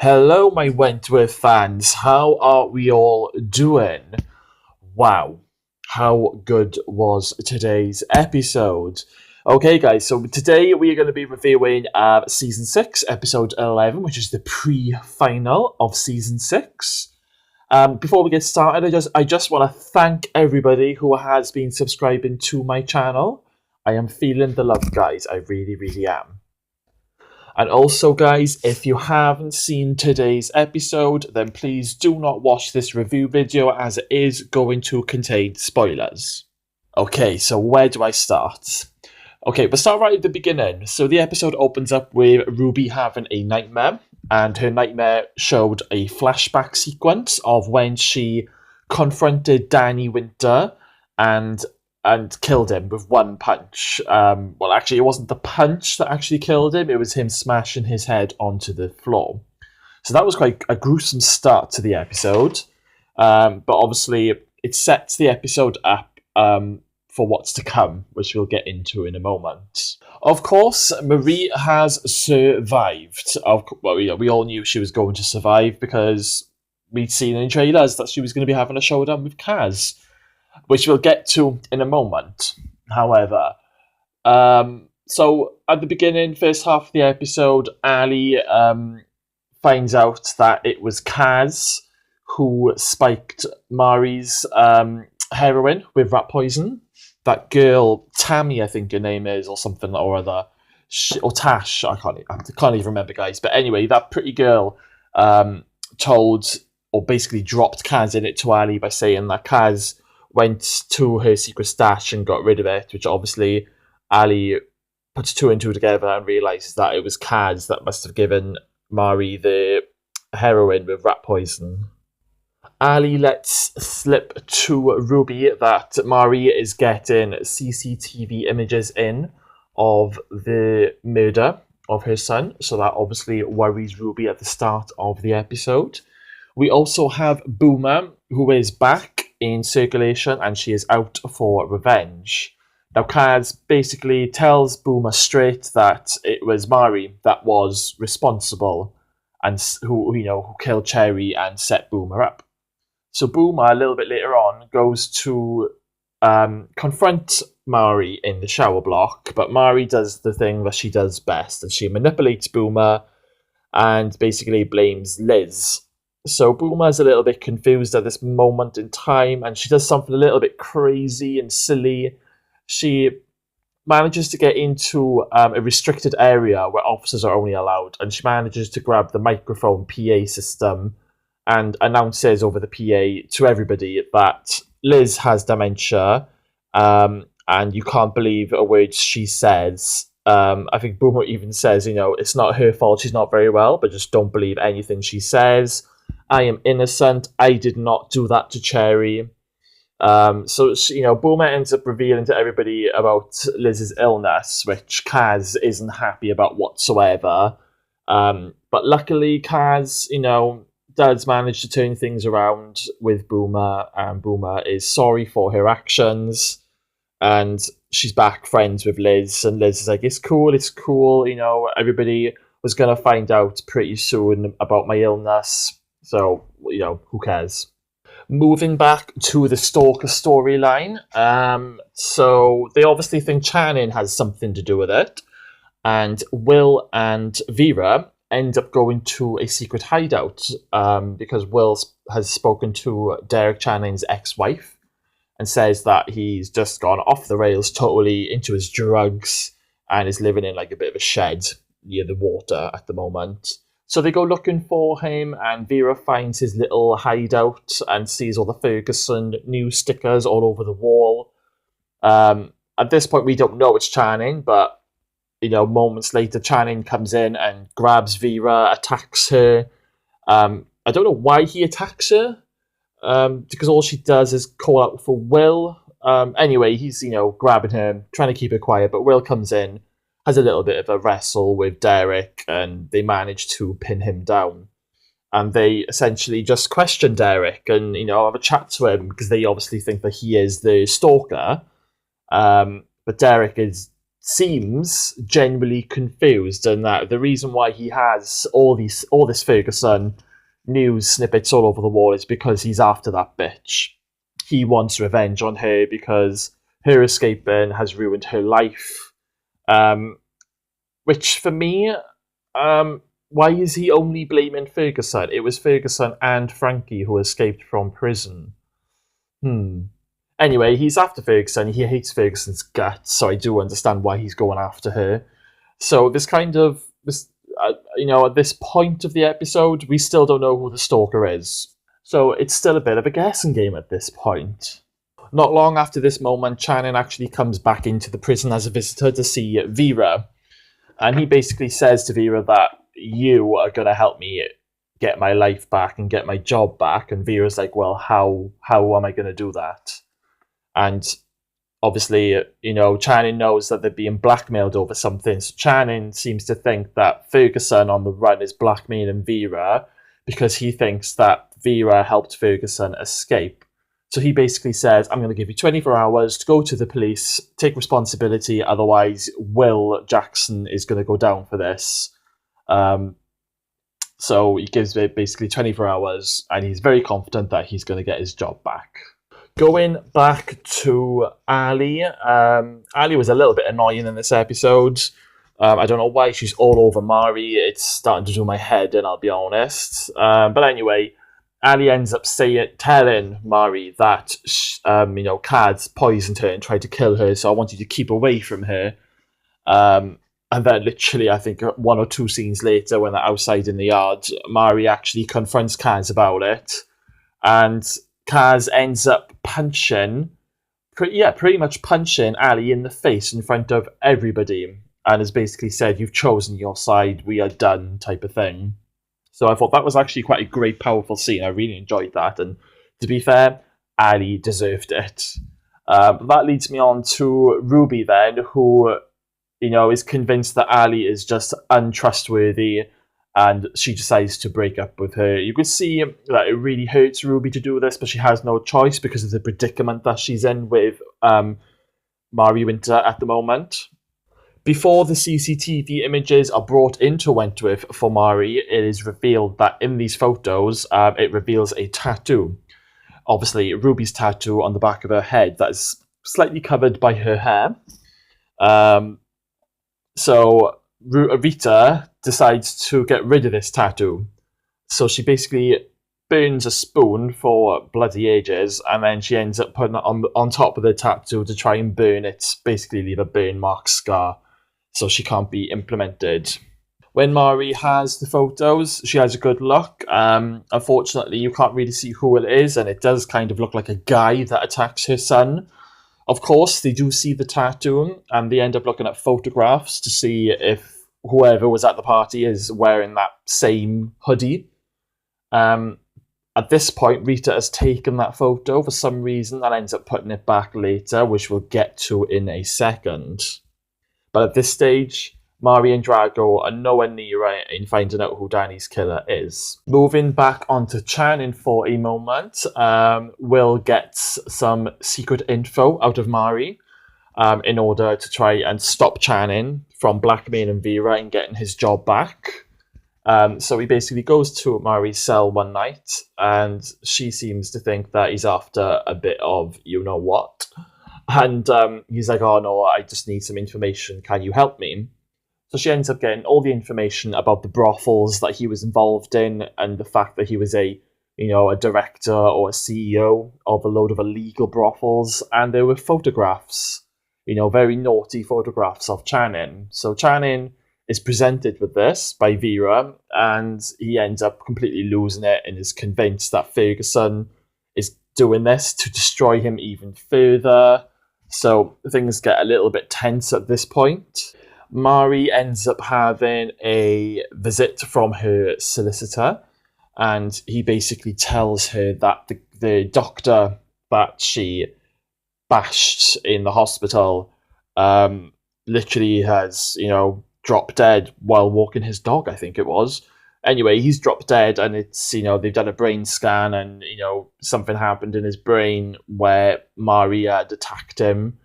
Hello, my Wentworth fans. How are we all doing? Wow, how good was today's episode? Okay, guys, so today we are going to be reviewing Season 6, Episode 11, which is the pre-final of Season 6. Before we get started, I just want to thank everybody who has been subscribing to my channel. I am feeling the love, guys. I really, really am. And also, guys, if you haven't seen today's episode, then please do not watch this review video as it is going to contain spoilers. Okay, so where do I start? Okay, we'll start right at the beginning. So the episode opens up with Ruby having a nightmare, and her nightmare showed a flashback sequence of when she confronted Danny Winter and killed him with one punch. Well, actually, it wasn't the punch that actually killed him. It was him smashing his head onto the floor. So that was quite a gruesome start to the episode. But obviously, it sets the episode up for what's to come, which we'll get into in a moment. Of course, Marie has survived. We all knew she was going to survive because we'd seen in trailers that she was going to be having a showdown with Kaz, which we'll get to in a moment. However, so at the beginning, first half of the episode, Ali finds out that it was Kaz who spiked Mari's heroin with rat poison. That girl, Tammy, I think her name is, or something or other, or Tash, I can't even remember, guys. But anyway, that pretty girl told, or basically dropped Kaz in it to Ali by saying that Kaz went to her secret stash and got rid of it, which obviously Ali puts two and two together and realises that it was Kaz that must have given Mari the heroin with rat poison. Ali lets slip to Ruby that Mari is getting CCTV images in of the murder of her son, so that obviously worries Ruby at the start of the episode. We also have Boomer, who is back in circulation, and she is out for revenge. Now, Kaz basically tells Boomer straight that it was Mari that was responsible and who killed Cherry and set Boomer up. So Boomer, a little bit later on, goes to confront Mari in the shower block, but Mari does the thing that she does best, and she manipulates Boomer and basically blames Liz. So Boomer's a little bit confused at this moment in time, and she does something a little bit crazy and silly. She manages to get into a restricted area where officers are only allowed, and she manages to grab the microphone PA system and announces over the PA to everybody that Liz has dementia, and you can't believe a word she says. I think Boomer even says, it's not her fault, she's not very well, but just don't believe anything she says. I am innocent. I did not do that to Cherry. So Boomer ends up revealing to everybody about Liz's illness, which Kaz isn't happy about whatsoever. But luckily, Kaz, does manage to turn things around with Boomer, and Boomer is sorry for her actions, and she's back friends with Liz, and Liz is like, it's cool, everybody was going to find out pretty soon about my illness. So, who cares? Moving back to the Stalker storyline. So they obviously think Channing has something to do with it. And Will and Vera end up going to a secret hideout because Will has spoken to Derek Channing's ex-wife and says that he's just gone off the rails totally into his drugs and is living in like a bit of a shed near the water at the moment. So they go looking for him, and Vera finds his little hideout and sees all the Ferguson news stickers all over the wall. At this point, we don't know it's Channing, but, moments later, Channing comes in and grabs Vera, attacks her. I don't know why he attacks her, because all she does is call out for Will. Anyway, he's, grabbing her, trying to keep her quiet, but Will comes in, has a little bit of a wrestle with Derek, and they manage to pin him down. And they essentially just question Derek and, have a chat to him because they obviously think that he is the stalker. But Derek is seems genuinely confused, and that the reason why he has all this Ferguson news snippets all over the wall is because he's after that bitch. He wants revenge on her because her escaping has ruined her life. Which for me, why is he only blaming Ferguson? It was Ferguson and Frankie who escaped from prison. Anyway, he's after Ferguson. He hates Ferguson's guts, so I do understand why he's going after her. So at this point of the episode, we still don't know who the Stalker is. So it's still a bit of a guessing game at this point. Not long after this moment, Channing actually comes back into the prison as a visitor to see Vera. And he basically says to Vera that you are going to help me get my life back and get my job back. And Vera's like, well, how am I going to do that? And obviously, Channing knows that they're being blackmailed over something. So Channing seems to think that Ferguson on the run is blackmailing Vera because he thinks that Vera helped Ferguson escape. So he basically says, I'm going to give you 24 hours to go to the police, take responsibility, otherwise Will Jackson is going to go down for this. So he gives it basically 24 hours, and he's very confident that he's going to get his job back. Going back to Ali. Ali was a little bit annoying in this episode. I don't know why she's all over Mari. It's starting to do my head in, I'll be honest. But anyway, Ali ends up telling Mari that, Cad's poisoned her and tried to kill her, so I want you to keep away from her. And then literally, I think 1 or 2 scenes later, when they're outside in the yard, Mari actually confronts Kaz about it. And Kaz ends up pretty much punching Ali in the face in front of everybody. And has basically said, you've chosen your side, we are done, type of thing. So I thought that was actually quite a great, powerful scene. I really enjoyed that. And to be fair, Ali deserved it. That leads me on to Ruby then, who, is convinced that Ali is just untrustworthy, and she decides to break up with her. You can see that it really hurts Ruby to do this, but she has no choice because of the predicament that she's in with Mari Winter at the moment. Before the CCTV images are brought into Wentworth for Mari, it is revealed that in these photos, it reveals a tattoo. Obviously, Ruby's tattoo on the back of her head that is slightly covered by her hair. So Rita decides to get rid of this tattoo. So she basically burns a spoon for bloody ages, and then she ends up putting it on top of the tattoo to try and burn it, basically leave a burn mark scar, so she can't be implemented. When Mari has the photos, she has a good look. Unfortunately, you can't really see who it is, and it does kind of look like a guy that attacks her son. Of course, they do see the tattoo, and they end up looking at photographs to see if whoever was at the party is wearing that same hoodie. At this point, Rita has taken that photo for some reason and ends up putting it back later, which we'll get to in a second. But at this stage, Mari and Drago are nowhere near in finding out who Danny's killer is. Moving back onto Channing for a moment, Will gets some secret info out of Mari in order to try and stop Channing from blackmailing Vera and getting his job back. So he basically goes to Mari's cell one night, and she seems to think that he's after a bit of you-know-what. And he's like, oh no, I just need some information, can you help me? So she ends up getting all the information about the brothels that he was involved in, and the fact that he was a director or a CEO of a load of illegal brothels, and there were photographs, very naughty photographs of Channing. So Channing is presented with this by Vera, and he ends up completely losing it and is convinced that Ferguson is doing this to destroy him even further. So things get a little bit tense at this point. Mari ends up having a visit from her solicitor, and he basically tells her that the doctor that she bashed in the hospital literally has, dropped dead while walking his dog, I think it was. Anyway, he's dropped dead, and it's, they've done a brain scan, and, something happened in his brain where Mari had attacked him.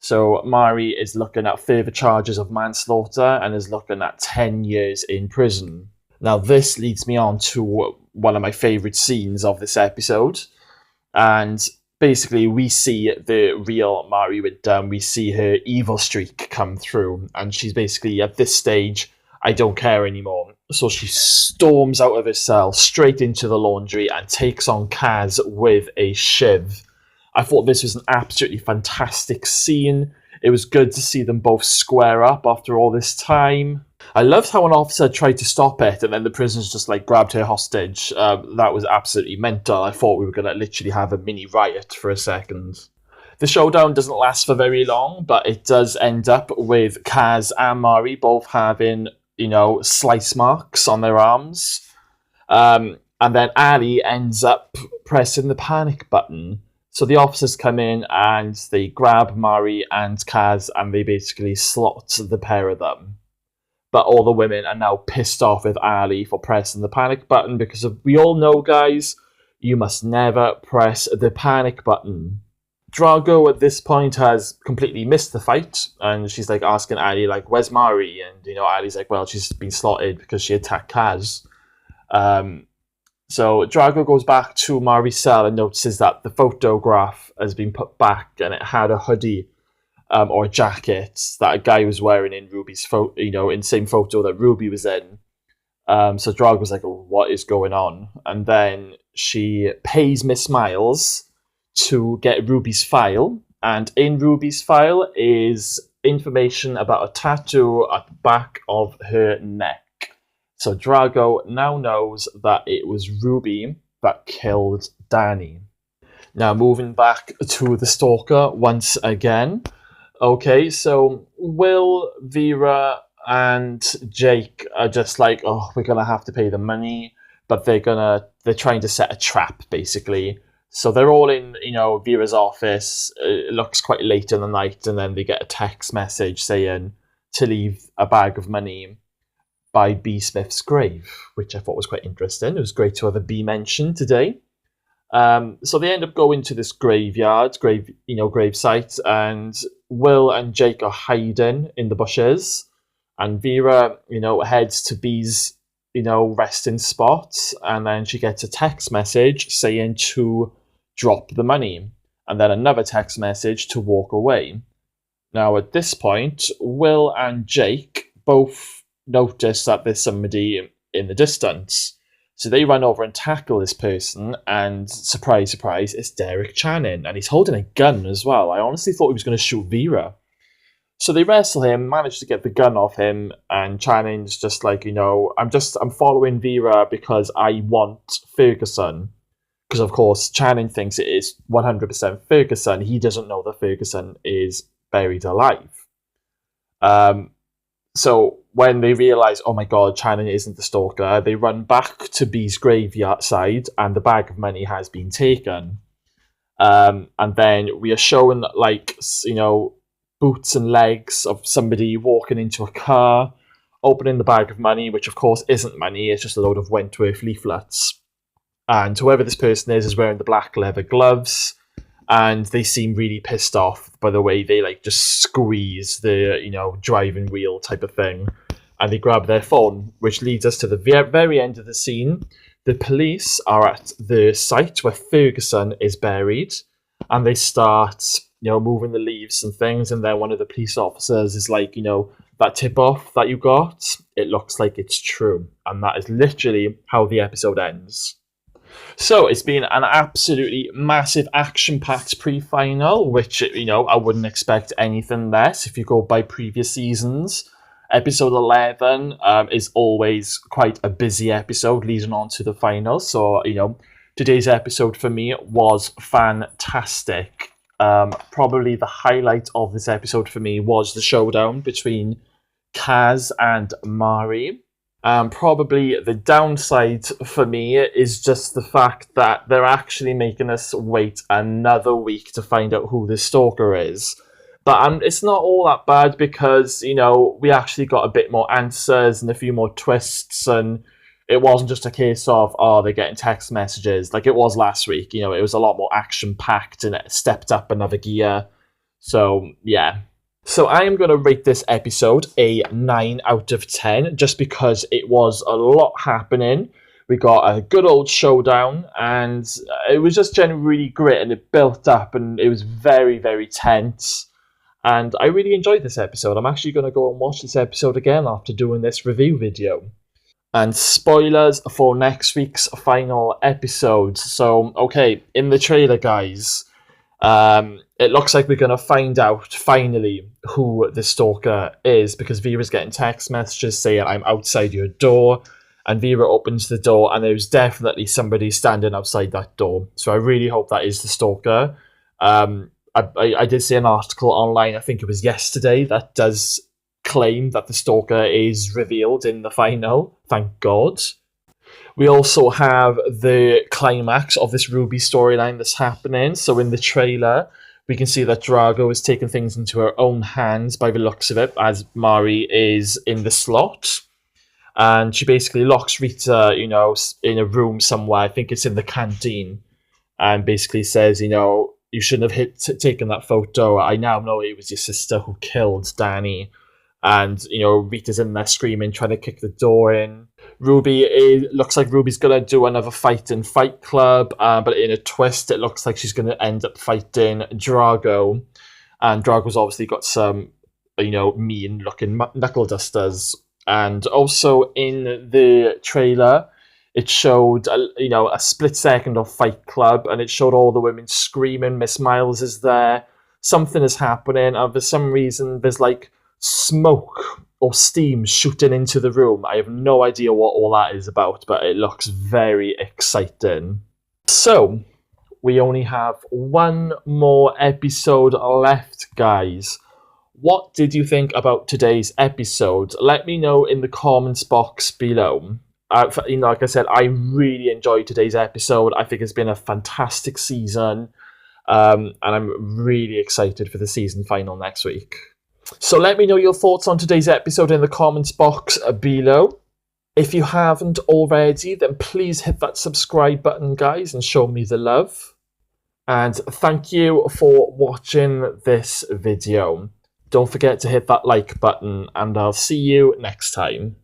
So Mari is looking at further charges of manslaughter and is looking at 10 years in prison. Now, this leads me on to one of my favourite scenes of this episode. And basically, we see the real Mari Winter. We see her evil streak come through. And she's basically, at this stage, I don't care anymore. So she storms out of her cell, straight into the laundry, and takes on Kaz with a shiv. I thought this was an absolutely fantastic scene. It was good to see them both square up after all this time. I loved how an officer tried to stop it, and then the prisoners just grabbed her hostage. That was absolutely mental. I thought we were going to literally have a mini riot for a second. The showdown doesn't last for very long, but it does end up with Kaz and Mari both having, slice marks on their arms. And then Ali ends up pressing the panic button. So the officers come in and they grab Mari and Kaz and they basically slot the pair of them. But all the women are now pissed off with Ali for pressing the panic button because we all know, guys, you must never press the panic button. Drago at this point has completely missed the fight and she's asking Ali, where's Mari? And, Ali's well, she's been slotted because she attacked Kaz. So Drago goes back to Mari's cell and notices that the photograph has been put back and it had a hoodie or a jacket that a guy was wearing in Ruby's photo, in the same photo that Ruby was in. So Drago's what is going on? And then she pays Miss Miles to get Ruby's file. And in Ruby's file is information about a tattoo at the back of her neck. So Drago now knows that it was Ruby that killed Danny. Now moving back to the Stalker once again. Okay, so Will, Vera, and Jake are just we're gonna have to pay the money, but they're trying to set a trap basically. So they're all in, Vera's office. It looks quite late in the night, and then they get a text message saying to leave a bag of money by B. Smith's grave, which I thought was quite interesting. It was great to have a B mentioned today. So they end up going to this grave site, and Will and Jake are hiding in the bushes, and Vera, heads to B's, resting spot, and then she gets a text message saying to drop the money, and then another text message to walk away. Now at this point, Will and Jake both notice that there's somebody in the distance. So they run over and tackle this person, and surprise, surprise, it's Derek Channing, and he's holding a gun as well. I honestly thought he was going to shoot Vera. So they wrestle him, manage to get the gun off him, and Channing's just I'm following Vera because I want Ferguson. Because of course, Channing thinks it is 100% Ferguson. He doesn't know that Ferguson is buried alive. So when they realise, oh my god, Channing isn't the Stalker, they run back to B's graveyard side and the bag of money has been taken. And then we are shown, boots and legs of somebody walking into a car, opening the bag of money, which of course isn't money, it's just a load of Wentworth leaflets. And whoever this person is wearing the black leather gloves, and they seem really pissed off by the way they just squeeze the driving wheel type of thing, and they grab their phone, which leads us to the very end of the scene. The police are at the site where Ferguson is buried, and they start moving the leaves and things, and then one of the police officers is that tip off that you got, it looks like it's true, and that is literally how the episode ends. So it's been an absolutely massive action-packed pre-final, which, I wouldn't expect anything less if you go by previous seasons. Episode 11 is always quite a busy episode leading on to the final. So, today's episode for me was fantastic. Probably the highlight of this episode for me was the showdown between Kaz and Mari. Probably the downside for me is just the fact that they're actually making us wait another week to find out who the Stalker is. But it's not all that bad because, we actually got a bit more answers and a few more twists, and it wasn't just a case of, they're getting text messages like it was last week. It was a lot more action-packed and it stepped up another gear. So, yeah. So I am going to rate this episode a 9 out of 10, just because it was a lot happening. We got a good old showdown, and it was just generally really great, and it built up, and it was very, very tense. And I really enjoyed this episode. I'm actually going to go and watch this episode again after doing this review video. And spoilers for next week's final episode. So, okay, in the trailer, guys, it looks like we're going to find out, finally, who the Stalker is, because Vera's getting text messages saying, I'm outside your door, and Vera opens the door, and there's definitely somebody standing outside that door. So I really hope that is the Stalker. I did see an article online, I think it was yesterday, that does claim that the Stalker is revealed in the final. Thank God. We also have the climax of this Ruby storyline that's happening. So in the trailer, we can see that Drago is taking things into her own hands by the looks of it, as Mari is in the slot. And she basically locks Rita, in a room somewhere. I think it's in the canteen. And basically says, you shouldn't have taken that photo. I now know it was your sister who killed Danny. And, Rita's in there screaming, trying to kick the door in. Looks like Ruby's going to do another fight in Fight Club, but in a twist, it looks like she's going to end up fighting Drago. And Drago's obviously got some, mean-looking knuckle dusters. And also in the trailer, it showed, a split second of Fight Club, and it showed all the women screaming, Miss Miles is there, something is happening, and for some reason, there's, smoke or steam shooting into the room. I have no idea what all that is about, but it looks very exciting. So, we only have one more episode left, guys. What did you think about today's episode? Let me know in the comments box below. Like I said, I really enjoyed today's episode. I think it's been a fantastic season, and I'm really excited for the season final next week. So let me know your thoughts on today's episode in the comments box below. If you haven't already, then please hit that subscribe button, guys, and show me the love. And thank you for watching this video. Don't forget to hit that like button, and I'll see you next time.